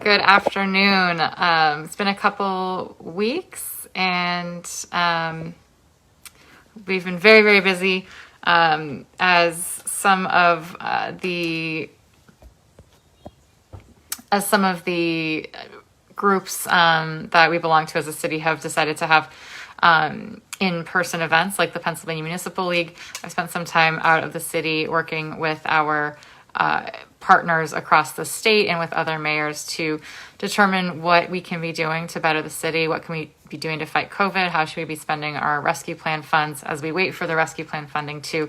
Good afternoon. It's been a couple weeks and we've been very, very busy as some of the groups that we belong to as a city have decided to have in-person events like the Pennsylvania Municipal League. I spent some time out of the city working with our partners across the state and with other mayors to determine what we can be doing to better the city, what can we be doing to fight COVID, how should we be spending our rescue plan funds as we wait for the rescue plan funding to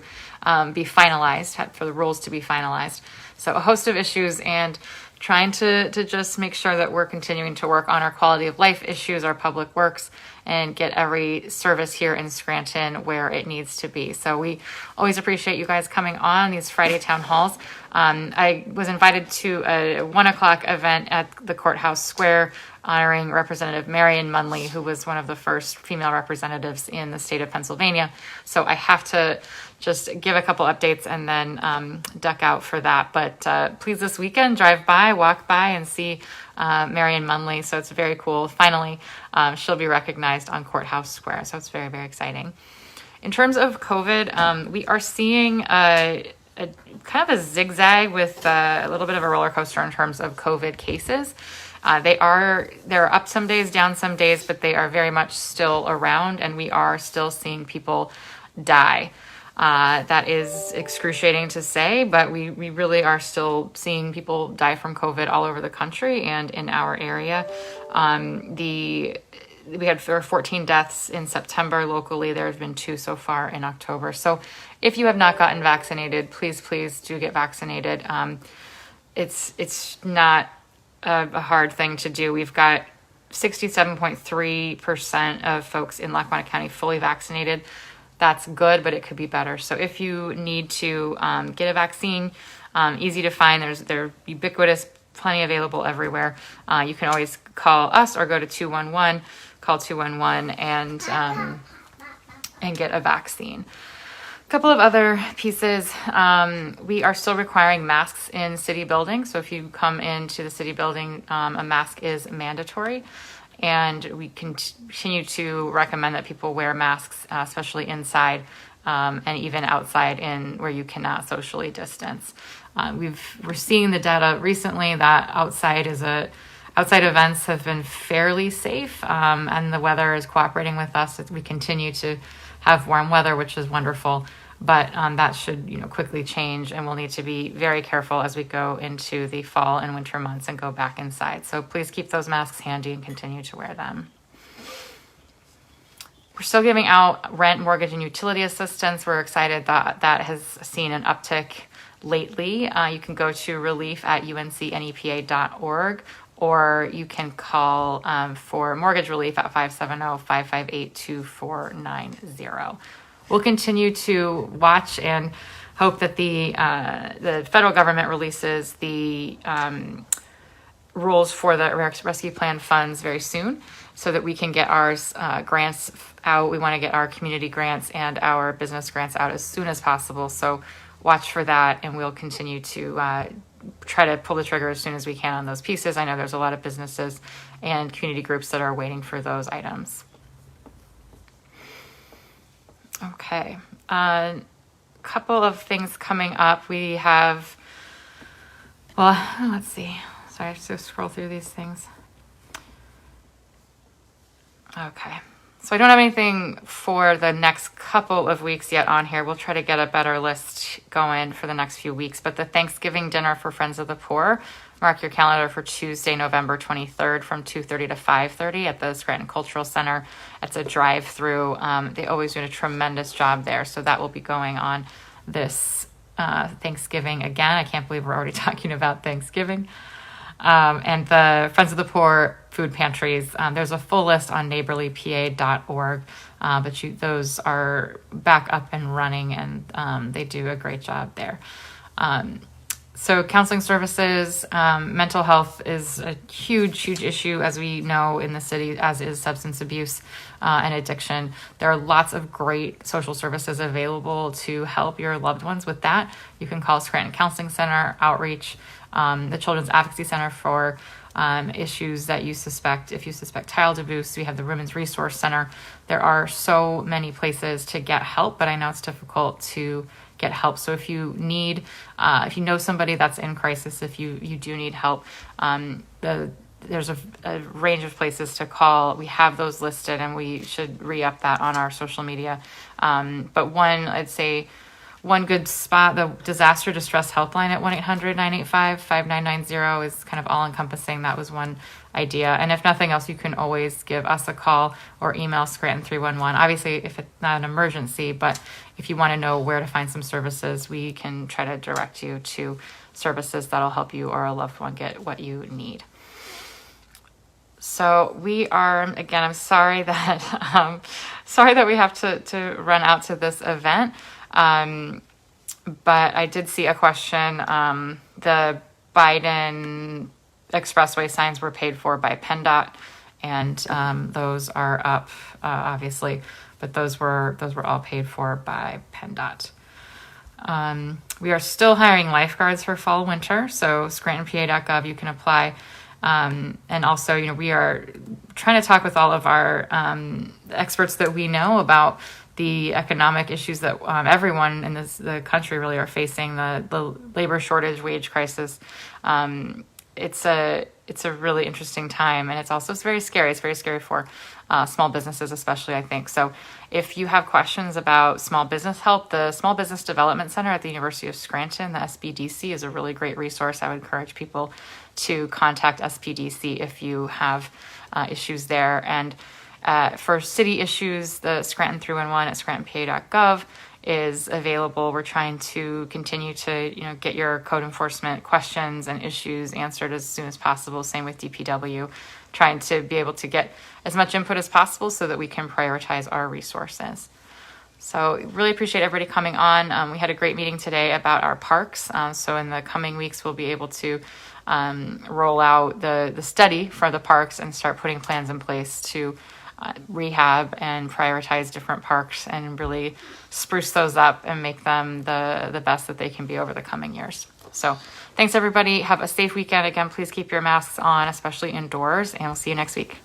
be finalized, for the rules to be finalized. So a host of issues and trying to just make sure that we're continuing to work on our quality of life issues, our public works, and get every service here in Scranton where it needs to be. So we always appreciate you guys coming on these Friday town halls. I was invited to a 1:00 event at the Courthouse Square honoring Representative Marion Munley, who was one of the first female representatives in the state of Pennsylvania. So I have to just give a couple updates and then duck out for that. But please this weekend, drive by, walk by and see Marion Munley. So it's very cool. Finally, she'll be recognized on Courthouse Square. So it's very, very exciting. In terms of COVID, we are seeing a kind of a zigzag with a little bit of a roller coaster in terms of COVID cases. They're up some days, down some days, but they are very much still around, and we are still seeing people die. That is excruciating to say, but we really are still seeing people die from COVID all over the country and in our area. There were 14 deaths in September locally. There have been 2 so far in October. So if you have not gotten vaccinated, please do get vaccinated. It's not a hard thing to do. We've got 67.3% of folks in Lackawanna County fully vaccinated. That's good, but it could be better. So if you need to get a vaccine, easy to find. They're ubiquitous, plenty available everywhere. You can always call us or go to 211, call 211 and get a vaccine. A couple of other pieces. We are still requiring masks in city buildings. So if you come into the city building, a mask is mandatory. And we continue to recommend that people wear masks, especially inside and even outside where you cannot socially distance. We're seeing the data recently that outside events have been fairly safe, and the weather is cooperating with us. We continue to have warm weather, which is wonderful. But that should, quickly change, and we'll need to be very careful as we go into the fall and winter months and go back inside. So please keep those masks handy and continue to wear them. We're still giving out rent, mortgage, and utility assistance. We're excited that that has seen an uptick lately. You can go to relief@uncnepa.org, or you can call for mortgage relief at 570-558-2490. We'll continue to watch and hope that the federal government releases the rules for the rescue plan funds very soon so that we can get our grants out. We want to get our community grants and our business grants out as soon as possible. So watch for that, and we'll continue to try to pull the trigger as soon as we can on those pieces. I know there's a lot of businesses and community groups that are waiting for those items. Okay, couple of things coming up. We have, let's see. Sorry, I have to scroll through these things. Okay, so I don't have anything for the next couple of weeks yet on here. We'll try to get a better list going for the next few weeks. But the Thanksgiving dinner for Friends of the Poor, mark your calendar for Tuesday, November 23rd from 2:30 to 5:30 at the Scranton Cultural Center. It's a drive-through. They always do a tremendous job there. So that will be going on this Thanksgiving again. I can't believe we're already talking about Thanksgiving. And the Friends of the Poor food pantries, there's a full list on neighborlypa.org, but those are back up and running, and they do a great job there. So counseling services, mental health is a huge, huge issue, as we know in the city, as is substance abuse and addiction. There are lots of great social services available to help your loved ones with that. You can call Scranton Counseling Center, Outreach, the Children's Advocacy Center for issues that you suspect. If you suspect tile debuse, we have the Women's Resource Center. There are so many places to get help, but I know it's difficult to get help. So if you need, if you know somebody that's in crisis, if you do need help, there's a range of places to call. We have those listed, and we should re-up that on our social media. But I'd say one good spot, the disaster distress helpline at 1-800-985-5990 is kind of all encompassing. That was one idea. And if nothing else, you can always give us a call or email Scranton 311. Obviously, if it's not an emergency, but if you want to know where to find some services, we can try to direct you to services that'll help you or a loved one get what you need. So we are, again, I'm sorry that we have to run out to this event. But I did see a question. The Biden expressway signs were paid for by PennDOT, and those are up, obviously, but those were all paid for by PennDOT. We are still hiring lifeguards for fall winter, so scrantonpa.gov, you can apply. And also, we are trying to talk with all of our experts that we know about the economic issues that everyone in the country really are facing, the labor shortage, wage crisis. It's a really interesting time, and it's also very scary. It's very scary for small businesses, especially, I think. So if you have questions about small business help, the Small Business Development Center at the University of Scranton, the SBDC, is a really great resource. I would encourage people to contact SPDC if you have issues there. And for city issues, the Scranton 311 at scrantonpa.gov is available. We're trying to continue to, get your code enforcement questions and issues answered as soon as possible. Same with DPW, trying to be able to get as much input as possible so that we can prioritize our resources. So really appreciate everybody coming on. We had a great meeting today about our parks. So in the coming weeks, we'll be able to roll out the study for the parks and start putting plans in place to rehab and prioritize different parks and really spruce those up and make them the best that they can be over the coming years. So thanks, everybody. Have a safe weekend. Again, please keep your masks on, especially indoors, and we'll see you next week.